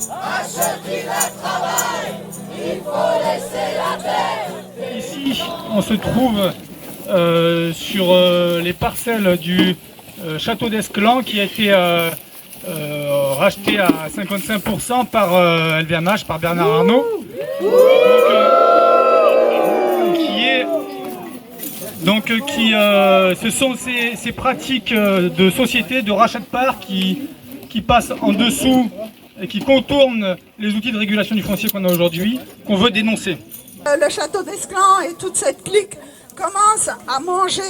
À ceux qui la travaillent, il faut laisser la terre. Ici, on se trouve sur les parcelles du château d'Esclan qui a été racheté à 55% par LVMH, par Bernard Arnault. Ce sont ces pratiques de société, de rachat de parts qui passent en dessous et qui contournent les outils de régulation du foncier qu'on a aujourd'hui, qu'on veut dénoncer. Le château d'Esclan et toute cette clique commencent à manger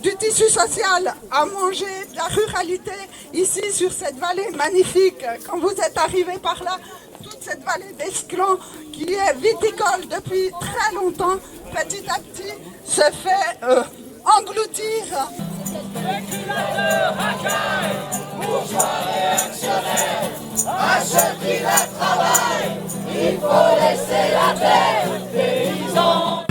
du tissu social, à manger de la ruralité ici sur cette vallée magnifique. Quand vous êtes arrivé par là, toute cette vallée d'Esclan qui est viticole depuis très longtemps, petit à petit se fait engloutir. Spéculateurs, racailles, bourgeois réactionnaires, à ceux qui la travaillent, il faut laisser la terre, paysans.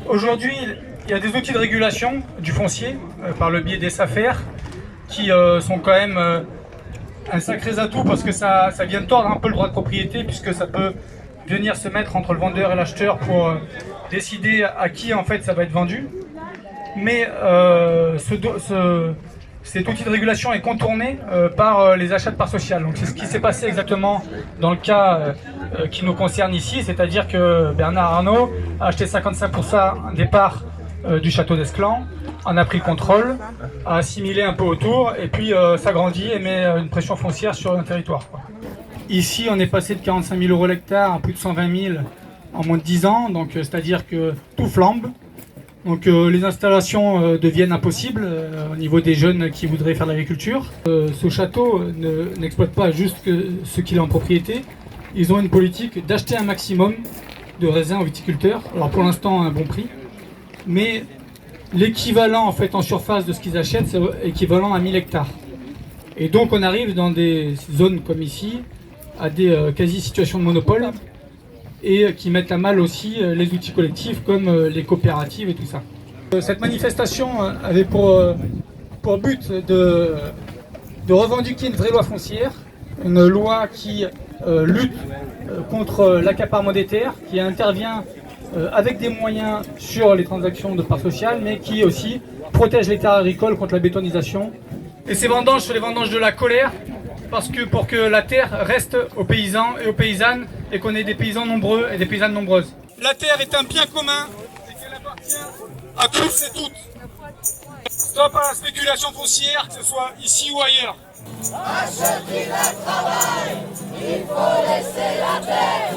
Aujourd'hui, il y a des outils de régulation du foncier par le biais des SAFER qui sont quand même un sacré atout parce que ça vient tordre un peu le droit de propriété puisque ça peut venir se mettre entre le vendeur et l'acheteur pour décider à qui en fait ça va être vendu. Mais cet outil de régulation est contourné par les achats de parts sociales. Donc c'est ce qui s'est passé exactement dans le cas qui nous concerne ici, c'est-à-dire que Bernard Arnault a acheté 55% des parts du château d'Esclan, en a pris le contrôle, a assimilé un peu autour et puis s'agrandit et met une pression foncière sur un territoire, quoi. Ici on est passé de 45 000 € l'hectare à plus de 120 000 en moins de 10 ans, donc c'est-à-dire que tout flambe. Donc les installations deviennent impossibles au niveau des jeunes qui voudraient faire de l'agriculture. Ce château n'exploite pas juste que ce qu'il a en propriété. Ils ont une politique d'acheter un maximum de raisins aux viticulteurs. Alors pour l'instant à un bon prix, mais l'équivalent en fait en surface de ce qu'ils achètent, c'est équivalent à 1000 hectares. Et donc on arrive dans des zones comme ici à des quasi-situations de monopole et qui mettent à mal aussi les outils collectifs comme les coopératives et tout ça. Cette manifestation avait pour but de revendiquer une vraie loi foncière, une loi qui lutte contre l'accaparement des terres, qui intervient avec des moyens sur les transactions de parts sociales, mais qui aussi protège les terres agricoles contre la bétonisation. Et ces vendanges sont les vendanges de la colère, parce que pour que la terre reste aux paysans et aux paysannes, et qu'on ait des paysans nombreux et des paysannes nombreuses. La terre est un bien commun, et qu'elle appartient à tous et toutes. Stop à la spéculation foncière, que ce soit ici ou ailleurs. À ceux qui la travaillent, il faut laisser la terre.